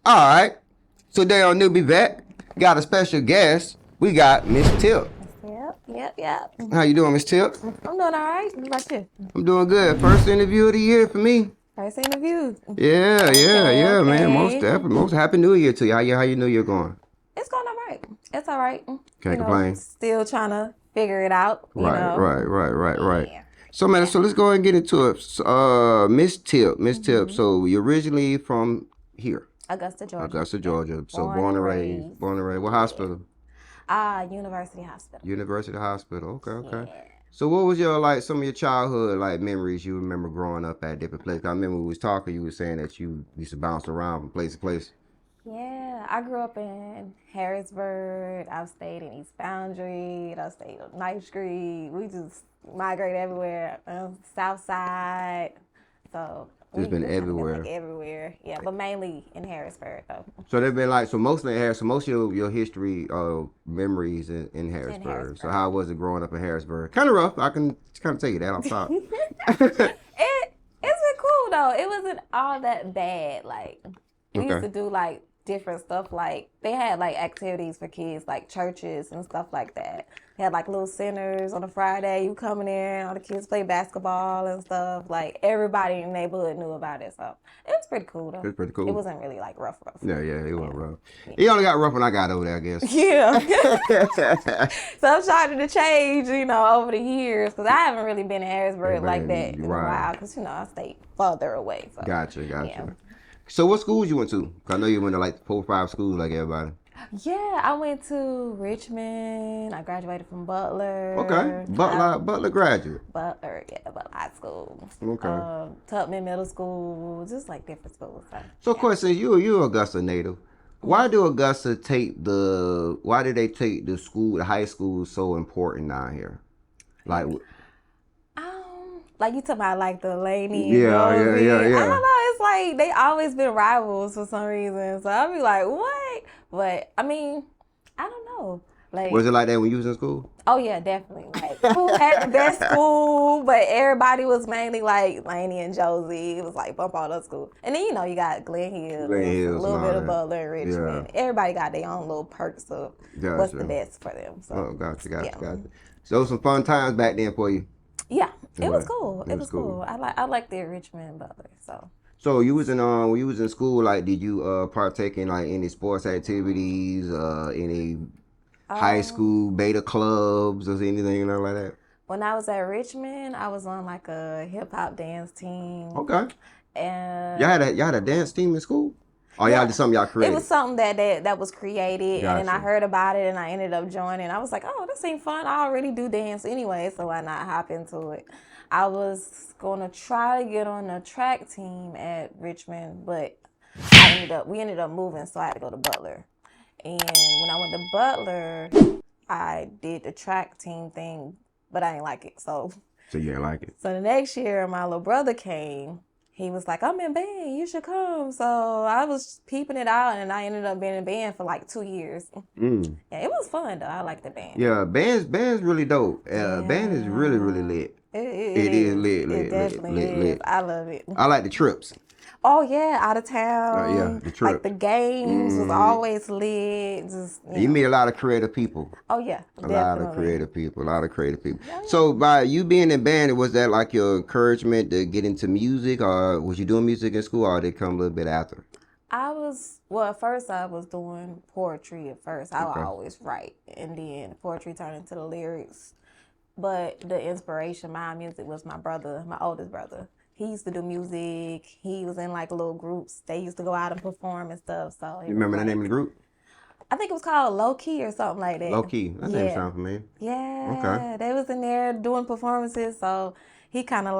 All right. So today on NewbieVeT, got a special guest. We got MissTip. Yep. How you doing, MissTip? I'm doing all right. What about you? I'm doing good. First interview of the year for me. First interview. Yeah, man. Most Okay. definitely. Most happy New Year to you. How you New Year going? It's going all right. It's all right. Can't complain. Still trying to figure it out. Right. Yeah. So man, so let's go ahead and get into it. MissTip. So you're originally from here, Augusta, Georgia. Augusta, Georgia. So Born and raised. What hospital? University Hospital. University Hospital. Okay. Yeah. So what was your some of your childhood memories you remember growing up at different places? I remember we was talking, you were saying that you used to bounce around from place to place. Yeah, I grew up in Harrisburg. I've stayed in East Boundary. I stayed on Ninth Street. We just migrate everywhere. South Side. So Just been everywhere. Everywhere. Yeah, but mainly in Harrisburg though. So they've been mostly in Harrisburg. So most of your history memories in Harrisburg. So how was it growing up in Harrisburg? Kind of rough. I can kind of tell you that off top. It's been cool though. It wasn't all that bad. We used to do different stuff. They had activities for kids, like churches and stuff like that. They had little centers on a Friday. You coming in, all the kids play basketball and stuff. Everybody in the neighborhood knew about it. So it was pretty cool though. It was pretty cool. It wasn't really rough. Yeah, it wasn't rough. It only got rough when I got over there, I guess. Yeah. So I'm trying to change, over the years, because I haven't really been in Harrisburg like that in a while, because I stayed further away. So. Gotcha. Yeah. So what schools you went to? I know you went to 4 or 5 schools like everybody. Yeah, I went to Richmond. I graduated from Butler. Okay. Butler graduate. Butler High School. Okay. Tubman Middle School, just different schools. So question, you're Augusta native. Why do Augusta why did they take the high school so important down here? You talking about the Laney. Yeah. I don't know. It's they always been rivals for some reason. So I'll be like, what? But I mean, I don't know. Was it like that when you was in school? Oh yeah, definitely. Who had the best school? But everybody was mainly Laney and Josie. It was bump all up school. And then you got Glen Hills, a little bit of Butler and Richmond. Yeah. Everybody got their own little perks of what's the best for them. So. Oh, gotcha. So some fun times back then for you. Yeah, it was cool. It was cool. I like the Richmond and Butler. So you was in when you was in school, did you partake in any sports activities, any high school beta clubs or anything like that? When I was at Richmond, I was on a HipHop dance team. Okay. And y'all had a dance team in school? Or y'all did something y'all created? It was something that was created, Gotcha. And then I heard about it, and I ended up joining. I was like, oh, this seems fun. I already do dance anyway, so why not hop into it? I was going to try to get on the track team at Richmond, but we ended up moving, so I had to go to Butler. And when I went to Butler, I did the track team thing, but I didn't like it. So you didn't like it? So the next year, my little brother came. He was like, I'm in band, you should come. So I was peeping it out, and I ended up being in band for 2 years. Yeah, it was fun, though. I like the band. Yeah, band's really dope. Band is really lit. It is lit. It definitely is. Lit. I love it. I like the trips. Oh, yeah, out of town. Yeah, the trip. The games was always lit. You meet a lot of creative people. Oh, yeah, A lot of creative people. Yeah. So by you being in band, was that your encouragement to get into music, or was you doing music in school, or did it come a little bit after? At first I was doing poetry at first. I would always write, and then poetry turned into the lyrics. But the inspiration behind music was my brother, my oldest brother. He used to do music. He was in little groups. They used to go out and perform and stuff. So you remember the name of the group? I think it was called Low Key or something like that. Low Key. That name sounds familiar. Yeah. Okay. They was in there doing performances. So he kind of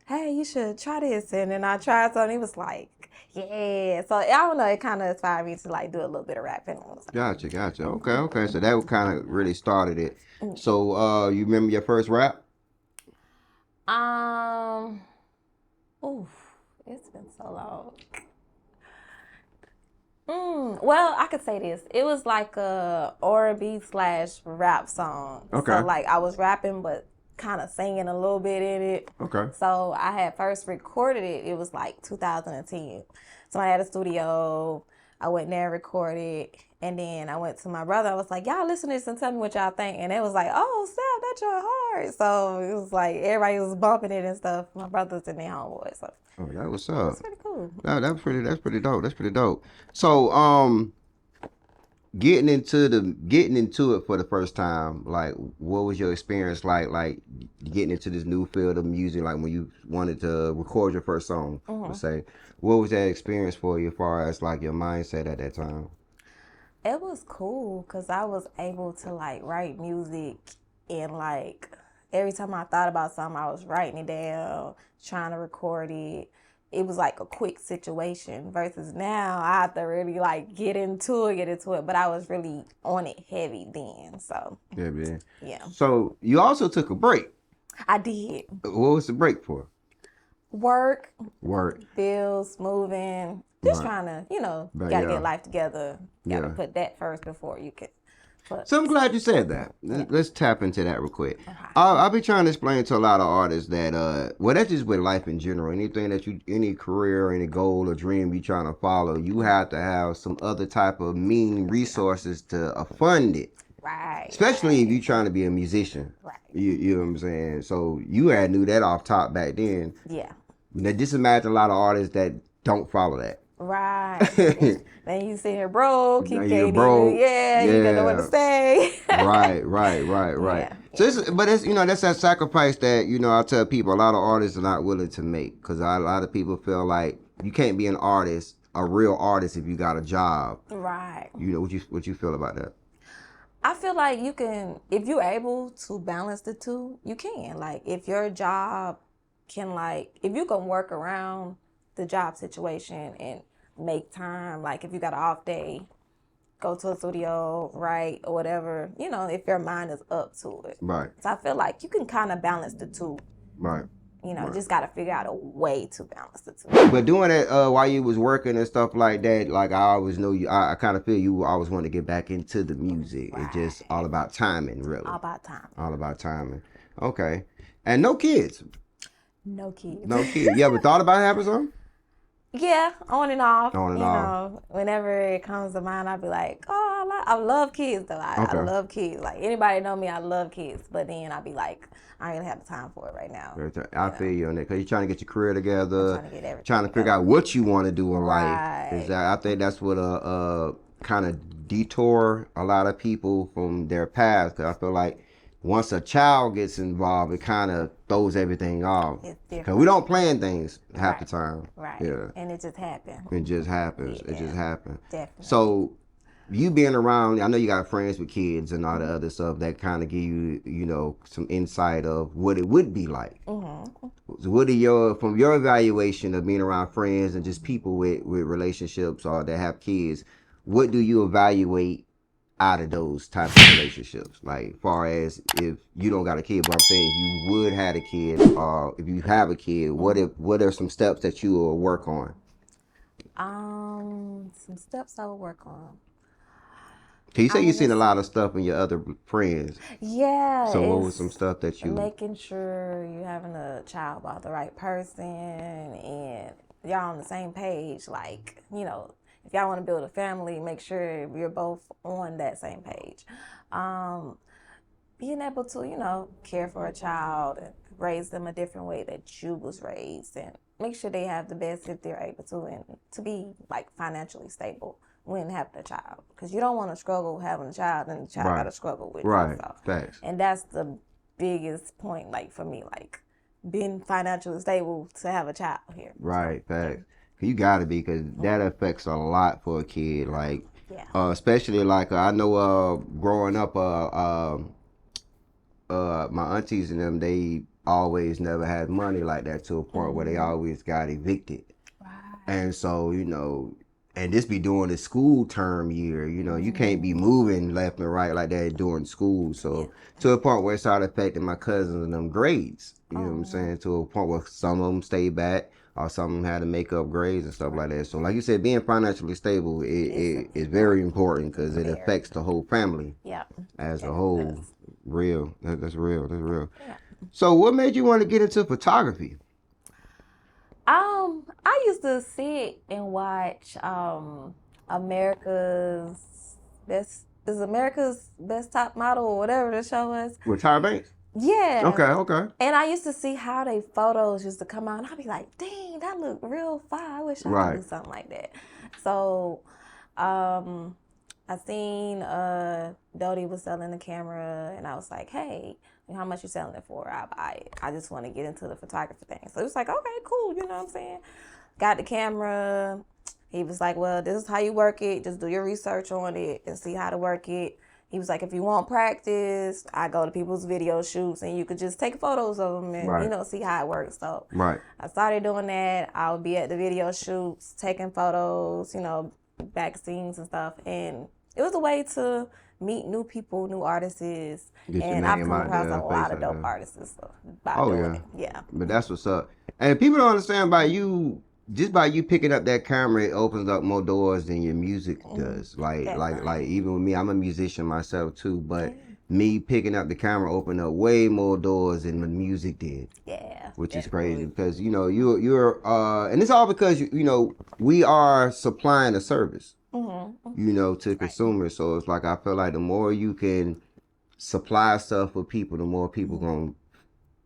hey, you should try this. And then I tried something. He was like, yeah. So I don't know. It kind of inspired me to do a little bit of rapping. Gotcha. Okay. So that kind of really started it. So you remember your first rap? Oof, it's been so long. Well, I could say this. It was a R&B/rap song. Okay. So I was rapping, but kind of singing a little bit in it. Okay. So I had first recorded it. It was 2010. Somebody had a studio. I went there and recorded. And then I went to my brother. I was like, y'all listen to this and tell me what y'all think. And it was like, oh, snap, that joint hard. So it was like everybody was bumping it and stuff. My brothers and their homeboys. So Oh, that was up. it's pretty cool. No, that's pretty dope. That's pretty dope. So, getting into it for the first time, like, what was your experience like getting into this new field of music, like when you wanted to record your first song, let's say, what was that experience for you as far as like your mindset at that time? It was cool because I was able to like write music and like every time I thought about something, I was writing it down, trying to record it. It was like a quick situation versus now I have to really like get into it. But I was really on it heavy then. So Yeah, man. yeah, So you also took a break. I did. What was the break for? Work, bills, moving, just Right. trying to, But gotta yeah. get life together. Gotta Yeah. put that first before you can. But So I'm glad you said that. Let's tap into that real quick. Okay. I'll be trying to explain to a lot of artists that, well, that's just with life in general. Anything that any career, any goal or dream you trying to follow, you have to have some other type of resources to fund it. Right. Especially if you're trying to be a musician. Right. You know what I'm saying? So you had knew that off top back then. Yeah. Now just imagine a lot of artists that don't follow that. Right. Then you sit here broke. You Now can't you're broke. even. Yeah. You don't know what to say. Right. Yeah. So it's that's that sacrifice that I tell people a lot of artists are not willing to make, because a lot of people feel like you can't be a real artist if you got a job. Right. What you feel about that? I feel like you can, if you're able to balance the two, you can. Like if your job can if you can work around the job situation and make time, like if you got an off day, go to a studio, write or whatever, if your mind is up to it. Right. So I feel like you can kind of balance the two. Right. Just got to figure out a way to balance the two. But doing it while you was working and stuff like that, like I always know you, I kind of feel you always want to get back into the music. Right. It's just all about timing, really. All about time. All about timing. Okay. And no kids. No kids. No kids. You ever thought about having some? Yeah, on and off. On and off. Whenever it comes to mind, I'll be like, oh, I love kids, though. I love kids. Like, anybody know me, I love kids. But then I'll be like, I ain't gonna have the time for it right now. I feel you on that, because you're trying to get your career together, trying to get everything trying to figure out what you want to do in Right. life. I think that's what kind of detour a lot of people from their path, because I feel like once a child gets involved, it kind of throws everything off. It's Because different. we don't plan things half Right. the time. Right. Yeah. And it just happened. It just happens. It Yeah. just happens. Definitely. So you being around, I know you got friends with kids and all the other stuff that kind of give you, some insight of what it would be like. Mm-hmm. So what are from your evaluation of being around friends and just people with relationships or that have kids, what do you evaluate out of those types of relationships? Like, far as if you don't got a kid, but I'm saying if you would have a kid, or if you have a kid, what are some steps that you will work on? Some steps I will work on. Cause you say you've seen a lot of stuff in your other friends. Yeah. So what was some stuff that you... Making sure you're having a child by the right person and y'all on the same page. Like, if y'all want to build a family, make sure you're both on that same page. Being able to, care for a child and raise them a different way that you was raised, and make sure they have the best if they're able to, and to be like financially stable when having a child, because you don't want to struggle having a child and the child got to struggle with right. yourself. Facts. And that's the biggest point, like for me, like being financially stable to have a child here. Right. Facts. You got to be, because that affects a lot for a kid. Like, Yeah. Especially like I know growing up, my aunties and them, they always never had money like that, to a point where they always got evicted. Right. And so, and this be during the school term year, you can't be moving left and right like that during school. So to a point where it started affecting my cousins and them grades, you know what I'm saying? To a point where some of them stayed back, or some of them had to make up grades and stuff like that. So like you said, being financially stable it is very important, because it affects the whole family as a whole. Real. That's real. That's real. Yeah. So what made you want to get into photography? I used to sit and watch America's Best Top Model or whatever the show was. With Tyra Banks? Yeah. Okay. And I used to see how they photos used to come out, and I'd be like, dang, that look real fire. I wish I could do something like that. So, I seen Dodie was selling the camera, and I was like, hey, how much you selling it for? I'll buy it. I just want to get into the photography thing. So it was like, okay, cool, you know what I'm saying? Got the camera. He was like, well, this is how you work it. Just do your research on it and see how to work it. He was like, if you want practice, I go to people's video shoots and you could just take photos of them and, you know, see how it works. So I started doing that. I would be at the video shoots, taking photos, you know, back scenes and stuff. And it was a way to meet new people, new artists. And I've come across a lot of dope artists by doing it. Yeah. But that's what's up. And people don't understand by you, just by you picking up that camera, it opens up more doors than your music does. Like even with me, I'm a musician myself too, but me picking up the camera opened up way more doors than the music did. Yeah. Which is crazy because, you know, you're and it's all because, you know, we are supplying a service, you know, to consumers. So it's like, I feel like the more you can supply stuff for people, the more people gonna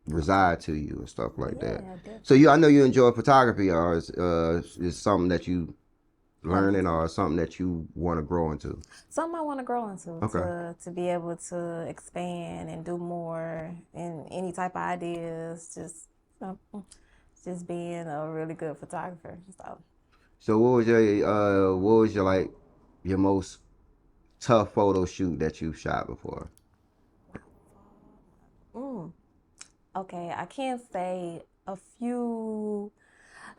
reside to you and stuff like that. So I know you enjoy photography, or is something that you learning, or something that you want to grow into? Something I want to grow into, to be able to expand and do more in any type of ideas. Just being a really good photographer. So what was your like your most tough photo shoot that you've shot before? Okay, I can't say a few.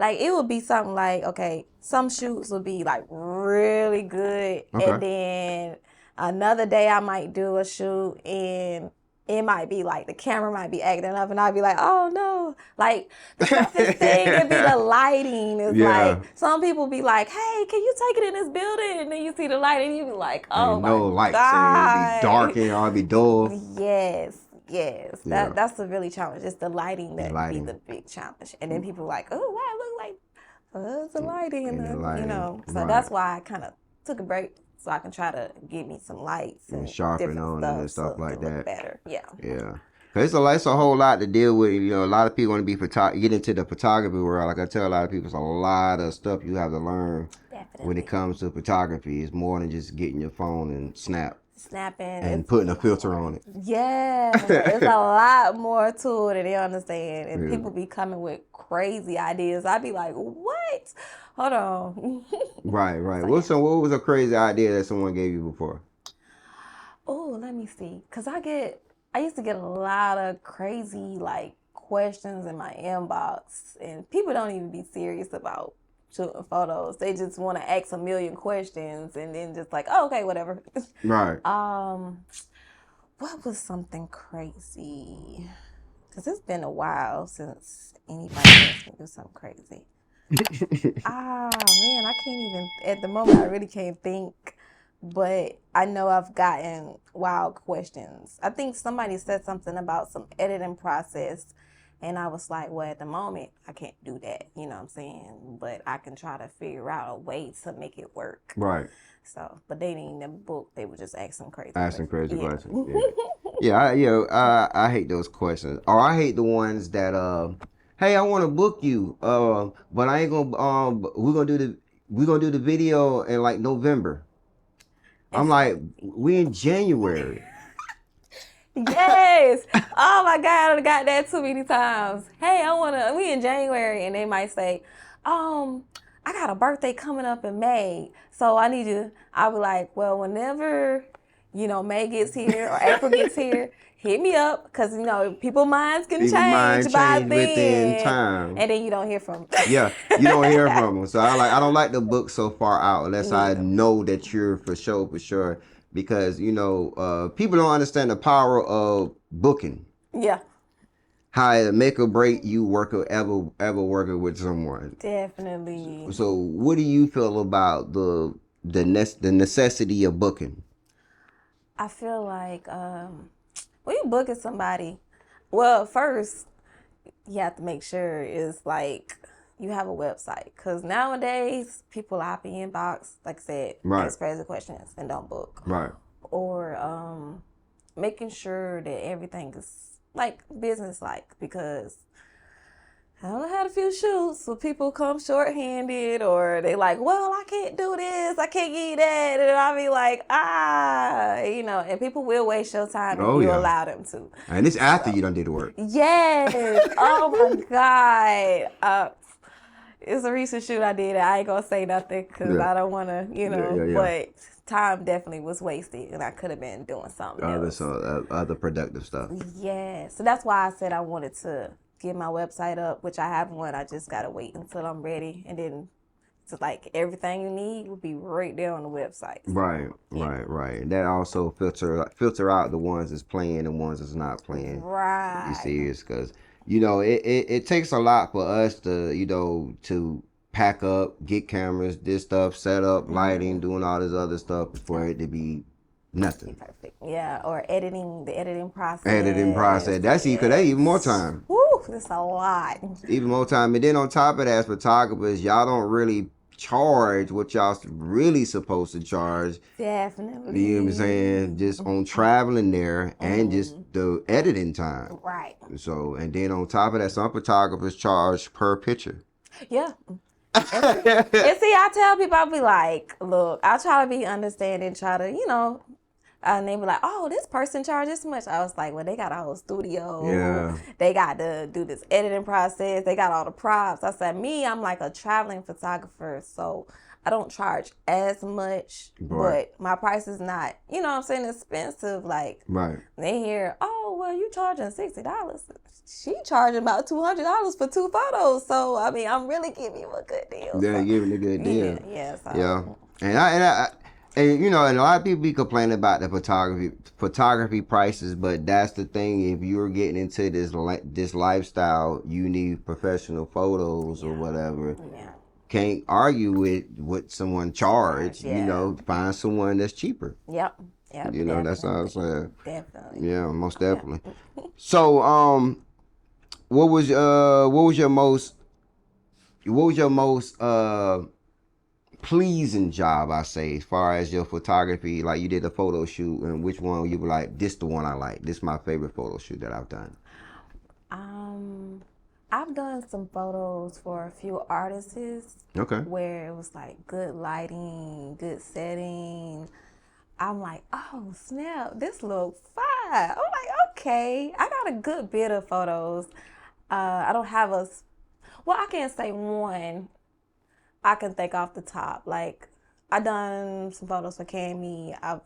Like, it would be something like, okay, some shoots would be like really good, and then another day I might do a shoot and it might be like the camera might be acting up, and I'd be like, oh no, like the toughest thing would be the lighting. It's like some people be like, hey, can you take it in this building? And then you see the light and you be like, oh my lights, God, and it'd be dark and it'll be dull. Yes, that's the really challenge. It's the lighting that be the big challenge. And then people are like, oh, wow, it look like it's the lighting, you know. So that's why I kind of took a break so I can try to get me some lights and sharpen on and stuff like that. Look better. Yeah. Cause it's a whole lot to deal with. You know, a lot of people want to be get into the photography world. Like I tell a lot of people, it's a lot of stuff you have to learn when it comes to photography. It's more than just getting your phone and snapping and putting a filter on it. Yeah, it's a lot more to it than they understand. And people be coming with crazy ideas. I'd be like, what? Hold on. Right. So what was a crazy idea that someone gave you before? Oh, let me see. Cause I used to get a lot of crazy like questions in my inbox, and people don't even be serious about shooting photos. They just want to ask a million questions and then just like, oh, okay, whatever. Right. What was something crazy? Because it's been a while since anybody asked me to do something crazy. Man, I can't even, at the moment, I really can't think. But I know I've gotten wild questions. I think somebody said something about some editing process, and I was like, well, at the moment, I can't do that. You know what I'm saying? But I can try to figure out a way to make it work. Right. So, but they didn't even book. They would just ask some crazy questions. I hate those questions. Or I hate the ones that, hey, I want to book you, but I ain't gonna, we're gonna do the video in like November. I'm like, we in January. Yes. Oh my God, I got that too many times. Hey, we in January, and they might say, I got a birthday coming up in May, so I need you. I'll be like, well, whenever, May gets here or April gets here, hit me up, because, people's minds can change by then. Within time. And then you don't hear from them. Yeah, you don't hear from them. So I don't like the book so far out unless I know that you're for sure. Because, people don't understand the power of booking. Yeah. How it make or break you ever working with someone. Definitely. So what do you feel about the necessity of booking? I feel like when you booking somebody, well, first you have to make sure it's like you have a website. Because nowadays, people hop in inbox, like I said, ask crazy questions and don't book. Right. Or making sure that everything is like business-like, because I done had a few shoots where people come short-handed, or they like, well, I can't do this, I can't eat that, and I'll be like, and people will waste your time if you allow them to. And it's after you done did the work. Yes. Oh my God. It's a recent shoot I did. I ain't gonna say nothing because I don't want to, but time definitely was wasted, and I could have been doing something else. Other productive stuff. Yeah. So that's why I said I wanted to get my website up, which I have one. I just gotta wait until I'm ready, and then it's like everything you need will be right there on the website. Right. That also filter out the ones that's playing and the ones that's not playing. Right. You see, because it takes a lot for us to to pack up, get cameras, this stuff, set up, lighting, doing all this other stuff for it to be nothing. Perfect. Yeah, or the editing process. That's even more time. Woo, that's a lot. Even more time. And then on top of that, as photographers, y'all don't really charge what y'all really supposed to charge. Definitely. You know what I'm saying? Just on traveling there and just the editing time. Right. So, and then on top of that, some photographers charge per picture. Yeah. And see, I tell people, I'll be like, look, I try to be understanding, try to, and they be like, oh, this person charges this much. I was like, well, they got a whole studio. Yeah. They got to do this editing process. They got all the props. I said, I'm like a traveling photographer, so I don't charge as much, but my price is not, expensive. Like, they hear, oh, well, you charging $60. She charging about $200 for 2 photos. So, I'm really giving you a good deal. Yeah, giving a good deal. Yeah. And a lot of people be complaining about the photography prices, but that's the thing. If you're getting into this lifestyle, you need professional photos or whatever. Yeah. Can't argue with what someone charged. Find someone that's cheaper. Yep. That's all I'm saying. Definitely. Yeah, most definitely. So, what was your most pleasing job, I say, as far as your photography? Like, you did a photo shoot, and which one you were like, this the one I like, this is my favorite photo shoot that I've done? I've done some photos for a few artists. Okay. Where it was like good lighting, good setting. I'm like, oh snap, this looks fine. I'm like, okay, I got a good bit of photos. I don't have I can't say one I can think off the top. Like, I done some photos for Cammy. I've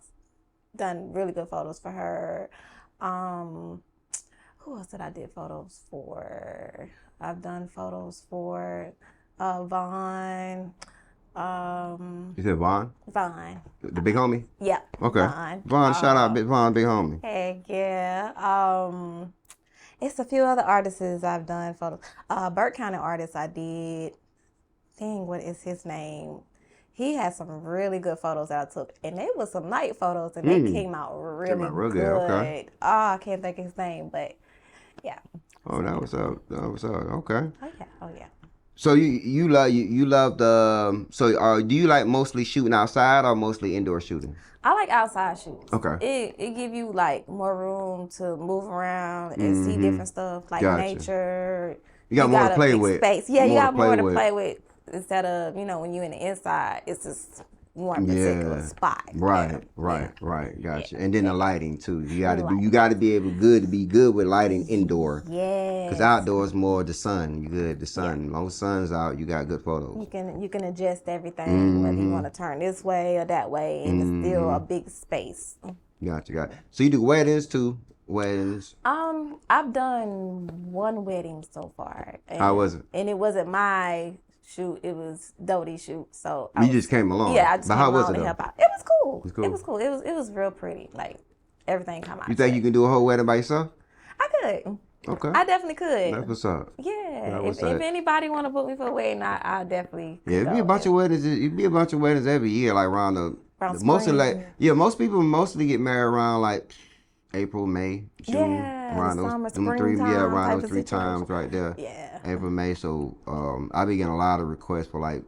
done really good photos for her. Who else did I did photos for? I've done photos for Vaughn. You said Vaughn? Vaughn. The big homie? Yeah. Okay. Vaughn, shout out Vaughn, big homie. Heck yeah. It's a few other artists I've done photos. Burke County artist I did. Dang, what is his name? He had some really good photos that I took, and they were some night photos, and they came out really good. Okay. Oh, I can't think of his name, but yeah. Oh, that was up. Okay. Oh yeah. So you love do you like mostly shooting outside or mostly indoor shooting? I like outside shoots. Okay. It give you like more room to move around and see different stuff like nature. You got more to play with. Space. Yeah, you got more to play with. Instead of, when you're in the inside, it's just one particular spot. Right. Gotcha. And then the lighting too. You gotta be able to be good with lighting indoor. Yeah. Because outdoors more the sun. You good. The sun. Long sun's out, you got good photos. You can adjust everything, whether you want to turn this way or that way, and it's still a big space. Gotcha. So you do weddings too? Weddings? I've done one wedding so far. How was it? And it wasn't my shoot, it was Dodie's shoot. So you just came along. Yeah, I just came along to help out. It was cool. It was cool. It was real pretty. Like, everything come out. You think you can do a whole wedding by yourself? I could. Okay. I definitely could. That's what's up. Yeah. If anybody want to book me for a wedding, I definitely could. Yeah, it'd be a bunch of weddings every year, like around spring. most people mostly get married around like April, May, June, Yeah, around the those summer, them three, yeah, springtime around type those of three situation. times right there. Yeah. April, May. So I be getting a lot of requests for like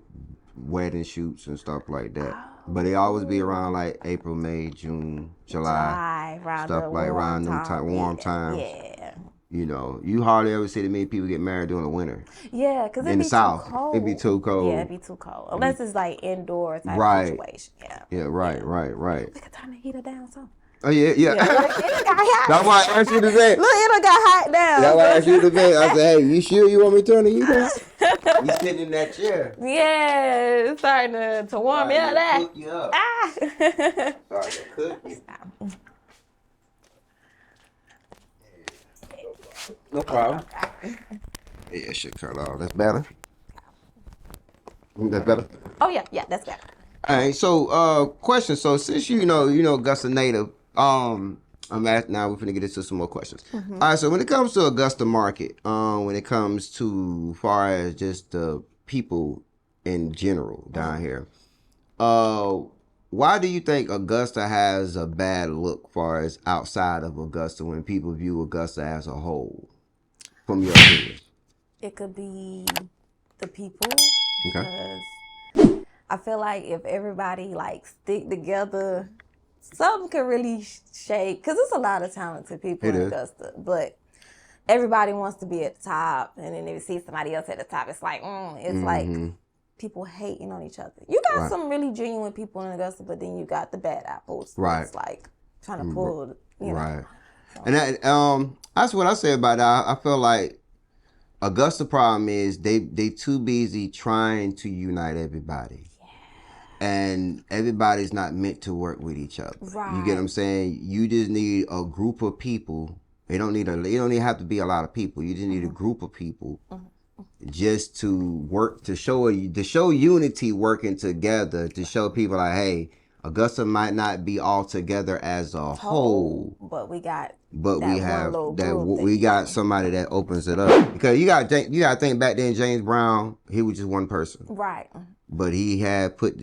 wedding shoots and stuff like that. But they always be around like April, May, June, July, around stuff the like warm around them time. warm Yeah, times. yeah. You know, you hardly ever see that many people get married during the winter. Yeah, because In it'd the be too South, cold. it'd be too cold. Yeah, it'd be too cold. Unless it's like indoor type of Right. situation. Yeah. Yeah, right. We could turn the heater down some. Oh yeah. Yeah, it got hot. That's why I asked you to say. Look, it got hot now. That's why I asked you to say. I said, hey, you sure you want me to turn the heat on? You sitting in that chair. Yeah, it's starting to warm me up there. Cook you up. Ah. Starting to cook you. No problem. Yeah, shit cut off. That's better. That's better. Oh yeah, that's better. All right. So, question. So, since you know, Augusta native. I'm at now. We're gonna get into some more questions. All right. So, when it comes to Augusta market, when it comes to far as just the people in general down here, why do you think Augusta has a bad look far as outside of Augusta when people view Augusta as a whole? From your opinion. It could be the people. Okay. Because I feel like if everybody like stick together, something could really shake. Because there's a lot of talented people in Augusta, but everybody wants to be at the top, and then if you see somebody else at the top, it's like like people hating on each other. You got some really genuine people in Augusta, but then you got the bad apples. Right. It's like trying to pull, you know. Right. And that's what I say about that. I feel like Augusta problem is they too busy trying to unite everybody. And everybody's not meant to work with each other. Right. You get what I'm saying? You just need a group of people. You don't even have to be a lot of people. You just need a group of people just to work to show unity, working together, to show people like, hey, Augusta might not be all together as a whole, but we got somebody that opens it up. Because you got to think back then, James Brown, he was just one person. Right. But he had put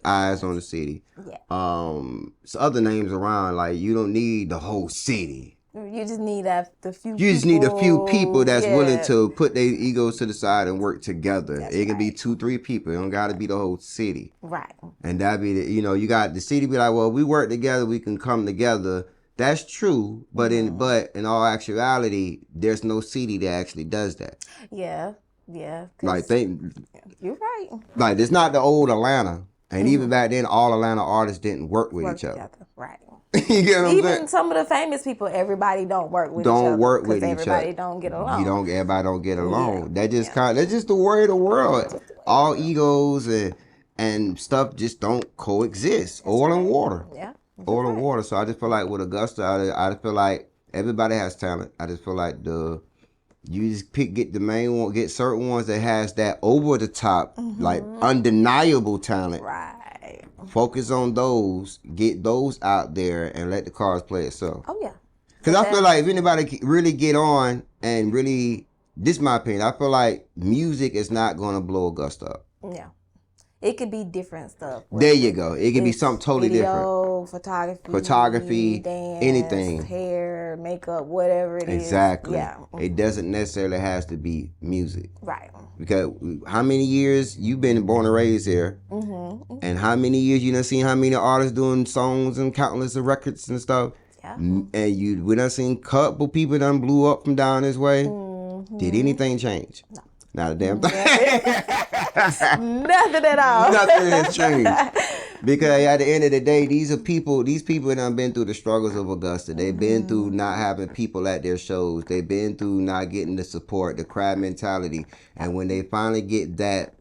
eyes on the city. Yeah. So other names around, like, you don't need the whole city. You just need the few. You just need a few people that's willing to put their egos to the side and work together. It can be 2-3 people. It don't got to be the whole city. Right. And that be you got the city be like, well, we work together, we can come together. That's true, but in all actuality, there's no city that actually does that. Yeah. Like you're right. Like it's not the old Atlanta, and even back then, all Atlanta artists didn't work with each other. Right. You get what I'm saying? Even some of the famous people, everybody don't work with each other. Everybody don't get along. Everybody don't get along. That's just the way of the world. All egos and stuff just don't coexist. Oil and water. Yeah. Oil and water. So I just feel like with Augusta, I just feel like everybody has talent. I just feel like you just get the main one, get certain ones that has that over the top, like undeniable talent. Right. Focus on those, get those out there, and let the cards play itself. Oh yeah. Because I feel like if anybody really get on and really, this is my opinion, I feel like music is not going to blow Augusta up. Yeah. It could be different stuff. There you go. It could be something totally different. Photography, dance, anything. Hair, makeup, whatever it is. Exactly. Yeah. It doesn't necessarily has to be music. Right. Because how many years you've been born and raised here, and how many years you done seen how many artists doing songs and countless of records and stuff. Yeah. And we done seen a couple people done blew up from down this way. Did anything change? No. Not a damn thing. Nothing at all. Nothing has changed. Because at the end of the day, these people that done been through the struggles of Augusta. They've been through not having people at their shows. They've been through not getting the support, the crowd mentality. And when they finally get that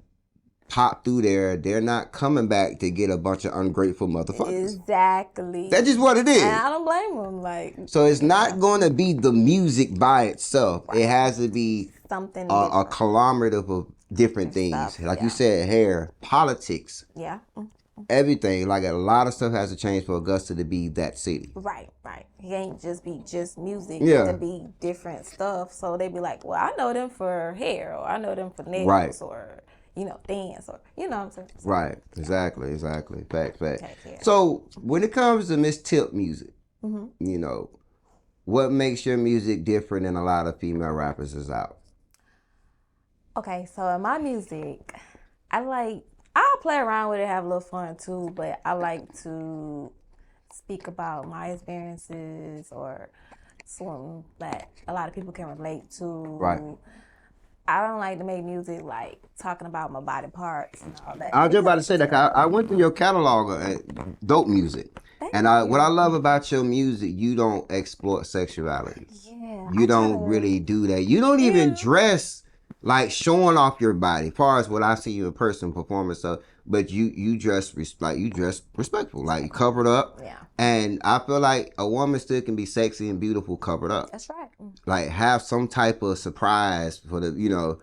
pop through there, they're not coming back to get a bunch of ungrateful motherfuckers. Exactly. That's just what it is. And I don't blame them. So it's not going to be the music by itself. Right. It has to be something a conglomerate of different things. Stuff, like you said, hair, politics. Yeah. Everything. Like a lot of stuff has to change for Augusta to be that city. Right. He ain't just be just music. Yeah. It to be different stuff. So they be like, well, I know them for hair, or I know them for nails, or dance, or what I'm saying. So, right. Exactly. Fact. So when it comes to MissTip music, what makes your music different than a lot of female rappers is out? Okay, so in my music, I'll play around with it, have a little fun too, but I like to speak about my experiences or something that a lot of people can relate to. Right. I don't like to make music like talking about my body parts and all that. I was just about to say that. I went through your catalog of dope music. And what I love about your music, you don't exploit sexuality. Yeah. You don't really do that. You don't even dress like showing off your body. As far as what I see you in person performing stuff, but you dress respectful, like you covered up. Yeah. And I feel like a woman still can be sexy and beautiful covered up. That's right. Like have some type of surprise for the, you know.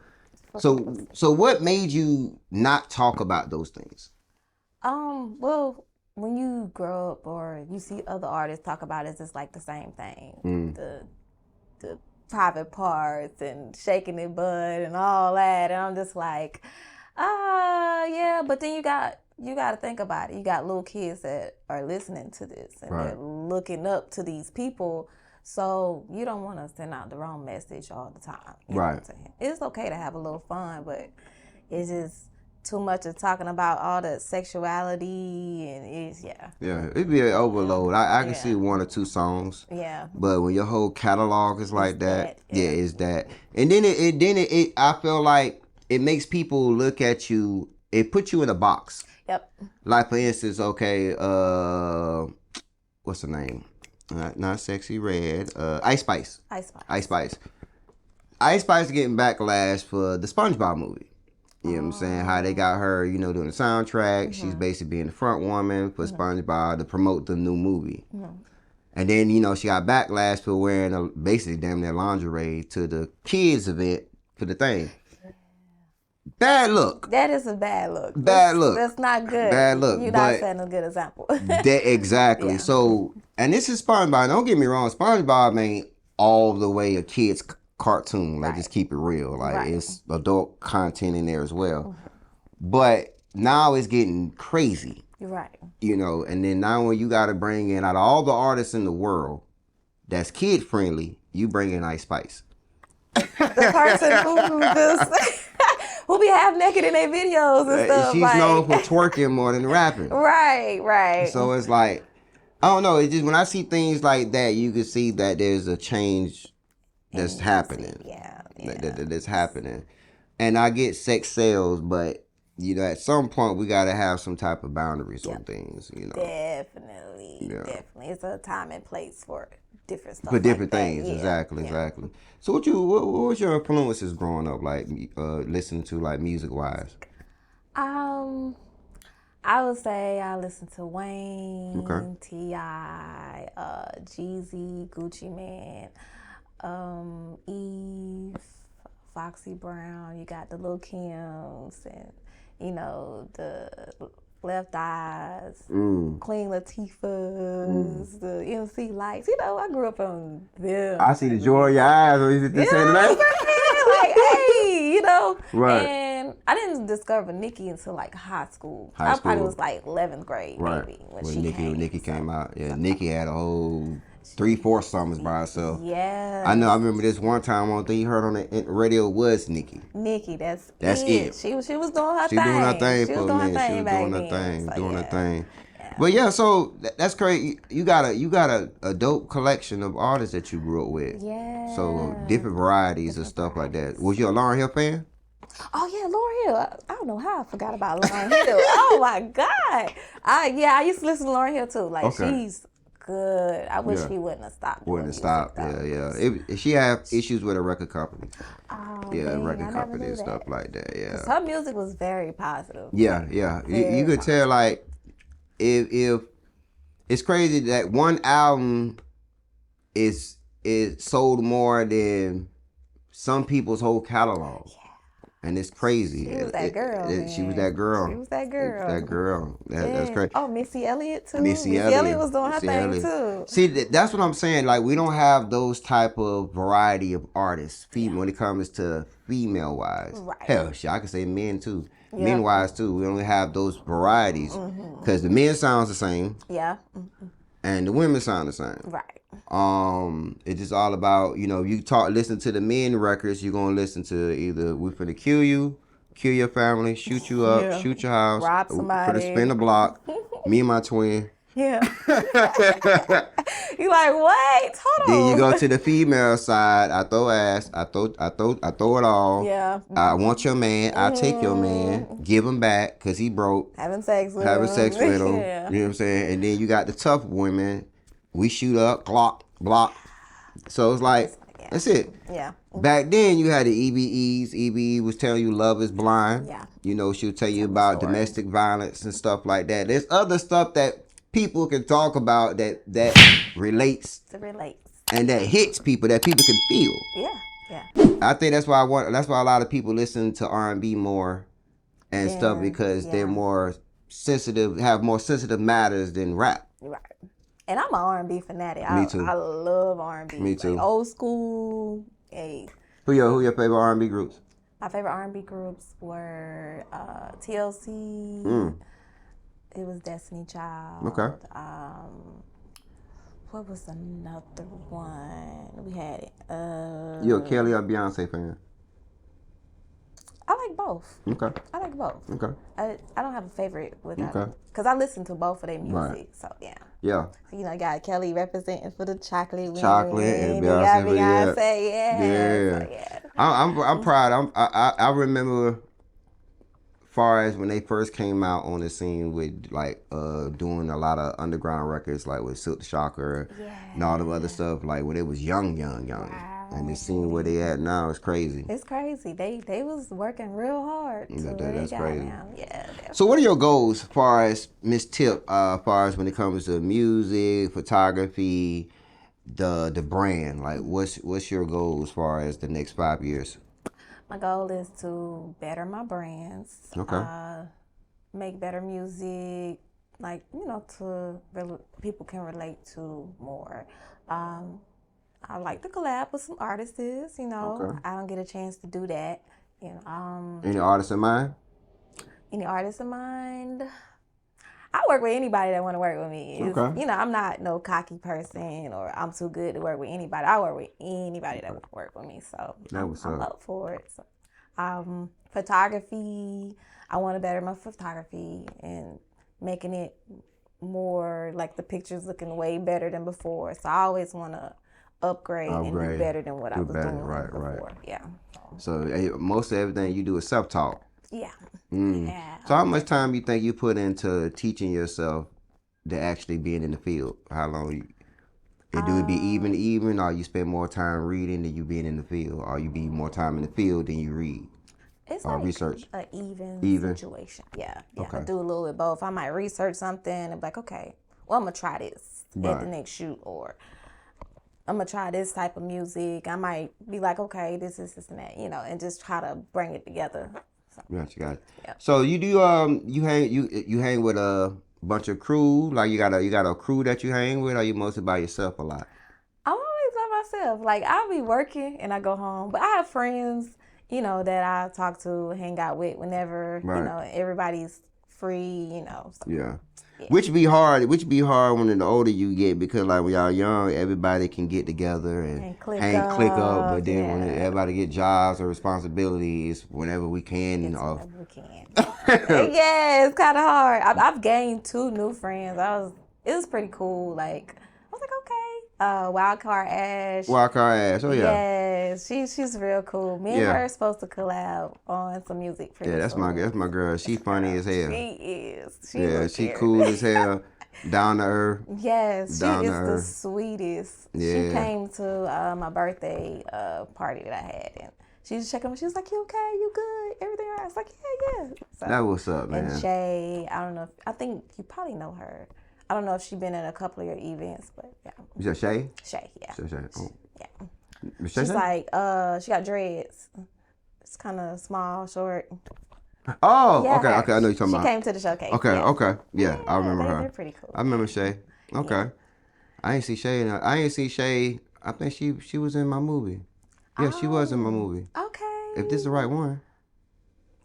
So what made you not talk about those things? Well, when you grow up or you see other artists talk about it, it's just like the same thing. The private parts and shaking their butt and all that. And I'm just like, yeah, but then you got to think about it. You got little kids that are listening to this and they're looking up to these people. So you don't want to send out the wrong message all the time. You know what I'm saying? It's okay to have a little fun, but it's just too much of talking about all the sexuality and it'd be an overload. I can see 1 or 2 songs, but when your whole catalog is like that, it's that. And then it I feel like it makes people look at you. It puts you in a box. Yep. Like for instance, okay, what's the name? Not Sexy Red. Ice Spice. Ice Spice getting backlash for the SpongeBob movie. You know what I'm saying? How they got her, you know, doing the soundtrack. She's basically being the front woman for SpongeBob to promote the new movie. And then, you know, she got backlash for wearing basically damn near lingerie to the kids event for the thing. Bad look. That is a bad look. That's not good. Bad look. You're not setting a good example. Exactly. Yeah. So, and this is SpongeBob. Don't get me wrong. SpongeBob ain't all the way a kid's cartoon. Like, just keep it real. Like, it's adult content in there as well. But now it's getting crazy. Right. You know, and then now when you got to bring in, out of all the artists in the world that's kid friendly, you bring in Ice Spice. The person who just who be half naked in their videos and stuff. She's known for twerking more than rapping. Right. So it's like, I don't know. It's just when I see things like that, you can see that there's a change that's happening. That's happening. And I get sex sales, but you know, at some point we gotta have some type of boundaries on things. You know, definitely. It's a time and place for different stuff. For different things, exactly. So what was your influences growing up like? Listening to like music wise. I would say I listened to Wayne, T.I., Jeezy, Gucci Mane, Eve, Foxy Brown. You got the Lil Kims and you know the Left Eyes, Queen Latifahs, the MC Lights. You know, I grew up on them. I see the joy in your eyes. Or is it this and that? Like, hey, you know. Right. And I didn't discover Nicki until like high school. I probably was like 11th grade maybe when Nicki came out. Yeah, Nicki had a whole 3-4 summers by herself. Yeah. I know. I remember this one time. One thing you heard on the radio was Nicki. That's it. She was doing her thing. She was doing her thing for a minute. She was doing her thing. But yeah, so that's crazy. You got a dope collection of artists that you grew up with. Yeah. So different varieties of stuff like that. Was you a Lauryn Hill fan? Oh yeah, Lauryn Hill. I don't know how I forgot about Lauryn Hill. Oh my God. I used to listen to Lauryn Hill too. Like she's good. I wish she wouldn't have stopped. She had issues with a record company. Oh, record company and stuff like that. Yeah. 'Cause her music was very positive. Yeah. You could tell like if it's crazy that one album is sold more than some people's whole catalog. And it's crazy. She was that girl. She was that girl. That's crazy. Oh, Missy Elliott too. Missy Elliott was doing her thing too. See, that's what I'm saying. Like we don't have those type of variety of artists, when it comes to female wise. Right. Hell, shit, I could say men too. Yeah. Men wise too. We only have those varieties because the men sounds the same. Yeah. And the women sound the same. Right. It's just all about, you listen to the men records, you're gonna listen to either we finna kill you, kill your family, shoot you up, Yeah. shoot your house, Rob for the somebody. spin the block, me and my twin. Yeah. You like, wait, Then you hold go on. to the female side. I throw ass. I throw it all. Yeah. I want your man. I take your man. Give him back because he broke. Having sex with Having him. sex with him. Yeah. You know what I'm saying? And then you got the tough women. We shoot up, Glock, block. So it's like, Yeah. that's it. Yeah. Back then you had the EBEs. EBE was telling you love is blind. Yeah. She'll tell you about domestic violence and stuff like that. There's other stuff that people can talk about that relates. To relate. And that hits people, that people can feel. Yeah. I think that's why a lot of people listen to R&B more and stuff, because they're more sensitive, have more sensitive matters than rap. Right. And I'm an R&B fanatic. Me too. I love R&B. Me too. Like old school. Hey. Who your favorite R&B groups? My favorite R&B groups were TLC. It was Destiny Child. Okay. What was another one? We had it. You a Kelly or Beyonce fan? I like both. Okay. I like both. Okay. I don't have a favorite with that. Okay. Because I listen to both of their music. Right. So, yeah. Yeah. So, you got Kelly representing for the chocolate women. Chocolate and You got Beyonce. Beyonce, Yeah. So, yeah. I'm proud. I remember, far as when they first came out on the scene with doing a lot of underground records, like with Silk the Shocker and all the other stuff, like when they was young. Wow. And the scene where they at now is crazy. It's crazy. They was working real hard. That's crazy. Now. Yeah. So what are your goals as far as MissTip, far as when it comes to music, photography, the brand? Like what's your goal as far as the next 5 years? My goal is to better my brands. Okay. Make better music, people can relate to more. I like to collab with some artists, Okay. I don't get a chance to do that. Any artists in mind? Any artists in mind? I work with anybody that want to work with me. Okay. I'm not no cocky person or I'm too good to work with anybody. I work with anybody that want to work with me. So I'm up for it. So, photography, I want to better my photography and making it more like the pictures looking way better than before. So I always want to upgrade and do better than what I was doing before. Right. Yeah. So most of everything you do is self-taught. Yeah. Yeah. So how much time you think you put into teaching yourself to actually being in the field? How long do it be even, or you spend more time reading than you being in the field, or you be more time in the field than you read? It's or research. An even situation. Yeah. Okay. I do a little bit of both. I might research something and be like, okay, well, I'm going to try this at the next shoot, or I'm going to try this type of music. I might be like, okay, this and that, and just try to bring it together. So, Gotcha. Yeah. So you do you hang with a bunch of crew? Like you got a crew that you hang with, or you mostly by yourself a lot? I'm always by myself. Like I'll be working and I go home, but I have friends, that I talk to, hang out with whenever, everybody's free, So. Yeah. Which be hard when the older you get, because like when y'all young, everybody can get together and click up. But then when everybody get jobs or responsibilities, whenever we can. Whenever we can. Yeah, it's kind of hard. I've gained 2 new friends. It was pretty cool. Like I was like, okay. Wildcard Ash. Oh yeah. Yes, she's real cool. Me and her are supposed to collab on some music. That's my girl. She funny as hell. She is. She cool as hell. Down to earth. Yes, she is the sweetest. Yeah. She came to my birthday party that I had, and she was checking me. She was like, "You okay? You good? Everything all right?" I was like, "Yeah." So, that what's up, man. And Shay, I don't know. I think you probably know her. I don't know if she's been at a couple of your events, but yeah. You said Shay? Shay, yeah. Shay. Oh. Yeah. She's like, she got dreads. It's kind of small, short. Oh, yeah, okay. I know you're talking about. She came to the showcase. Okay. Yeah, I remember her. They're pretty cool. I remember Shay. Okay. Yeah. I ain't see Shay. I think she was in my movie. Yeah, she was in my movie. Okay. If this is the right one.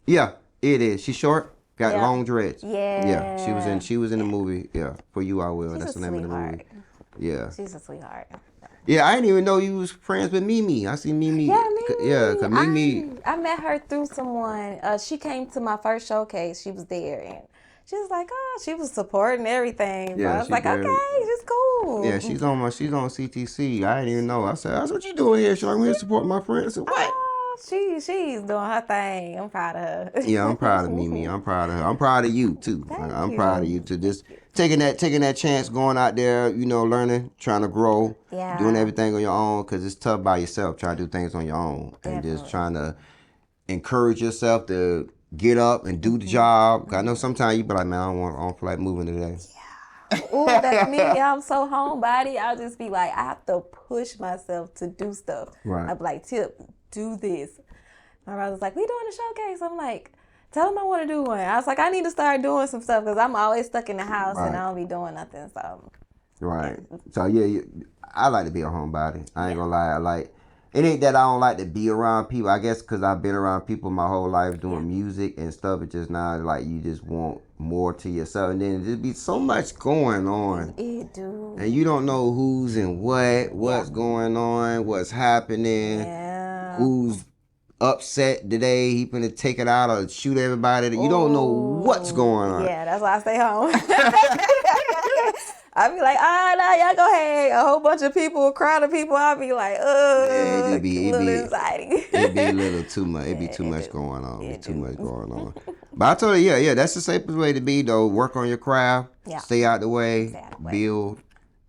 Yeah, it is. She's short. Got long dreads. Yeah. Yeah. She was in the movie. Yeah. For You I Will. She's That's the name of the movie. Yeah. She's a sweetheart. Yeah, I didn't even know you was friends with Mimi. I see Mimi. Yeah, Yeah, cause Mimi. I met her through someone. She came to my first showcase. She was there, and she was like, "Oh, she was supporting everything." So I Yeah, was she like, did. "Okay, she's cool." Yeah, she's on CTC. I didn't even know. I said, what you doing here? She's like, I'm here to support my friend. I said, what? Oh, she's doing her thing. I'm proud of her. Yeah, I'm proud of Mimi. I'm proud of her. I'm proud of you too. Thank I'm proud of you. you too. Just taking that chance, going out there, learning, trying to grow, doing Yeah, everything on your own. Cause it's tough by yourself trying to do things on your own, and just definitely. trying to encourage yourself to get up and do the job. 'Cause I know sometimes you be like, man, I don't feel like moving today. Oh, that's me. I'm so homebody. I'll just be like, I have to push myself to do stuff. Right. I'll be like, Tip, do this. My brother's like, we doing a showcase. I'm like, tell him I want to do one. I was like, I need to start doing some stuff because I'm always stuck in the house and Right. I don't be doing nothing. So, Right. So yeah, I like to be a homebody. I ain't gonna lie. It ain't that I don't like to be around people. I guess because I've been around people my whole life doing music and stuff. It's just now like you just want more to yourself, and then there's be so much going on, it do. and you don't know who's and what's going on, what's happening, Yeah. who's upset today. He finna take it out or shoot everybody. You don't know what's going on. Yeah, that's why I stay home. I be like, no, y'all go ahead. A whole bunch of people, a crowd of people. I'll be like, Yeah, it be anxiety. it be a little too much. It be too much going on. It be too much going on. But I told her, yeah, that's the safest way to be though. Work on your craft. Yeah. Stay out the way. Stay out the way. Build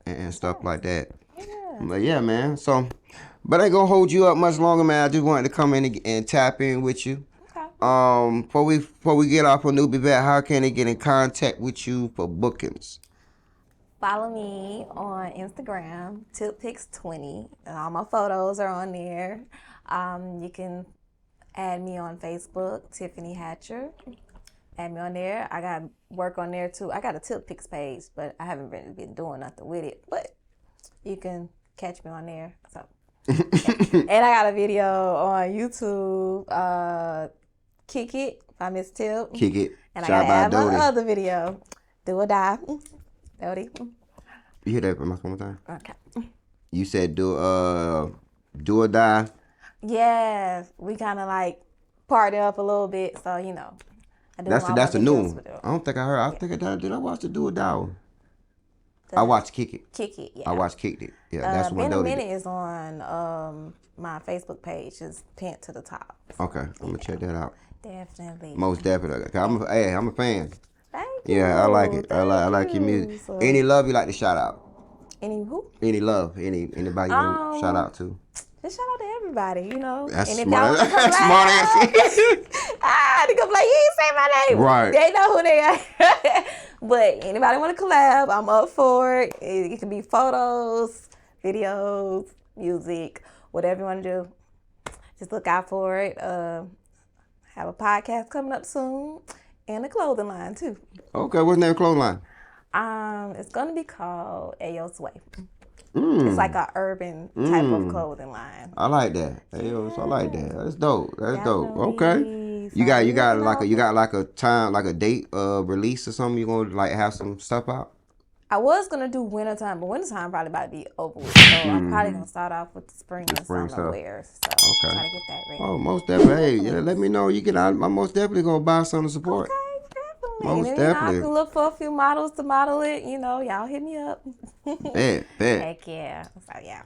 and stuff like that. Yeah. But yeah, man. So, but I ain't gonna hold you up much longer, man. I just wanted to come in and tap in with you. Okay. Before we get off on NewbieVeT, how can they get in contact with you for bookings? Follow me on Instagram, TipPix20. And all my photos are on there. You can add me on Facebook, Tiffany Hatcher. Add me on there. I got work on there too. I got a TipPix page, but I haven't really been doing nothing with it. But you can catch me on there. So, yeah. And I got a video on YouTube, Kick It by MissTip. Kick It. And I Shot gotta by add my Dodie. other video, Do or Die. Dodie. You hear that one more time? Okay. You said do or die. Yeah, we kind of like party up a little bit, so I do That's a new one. I don't think I heard. I think did I watch the do or die one? I watched Kick It. Kick It, yeah. I watched Kicked It. Yeah, that's the one. Been a Dodie Minute did. is on my Facebook page. It's pinned to the top. Okay, I'm gonna check that out. Definitely. Most definitely. I'm a fan. Thank you. Yeah, I like it. I Thank like your you. music. So, Any love you like to shout out? any who? Any love? Anybody you want to shout out to? Just shout out to everybody, That's and if smart. y'all want to That's smart answer. they gonna be like, you ain't say my name. Right. They know who they are. But anybody want to collab, I'm up for it. It can be photos, videos, music, whatever you want to do. Just look out for it. Have a podcast coming up soon, and a clothing line too. Okay, what's the name of the clothing line? It's gonna be called Ayo Sway. It's like a urban type of clothing line. I like that. Hey, yo, I like that. That's dope. That's dope. Okay. Definitely. You got like a time, like a date release or something. You gonna like have some stuff out? I was gonna do wintertime, but wintertime probably about to be over with. So I'm probably gonna start off with the spring and spring summer stuff. wears. So Okay. try to get that ready. Oh, most definitely. Hey, yeah, let me know. I'm most definitely gonna buy something to support. Okay, definitely. Most And then, definitely. I can look for a few models to model it. Y'all hit me up. Bet. Heck yeah. So yeah.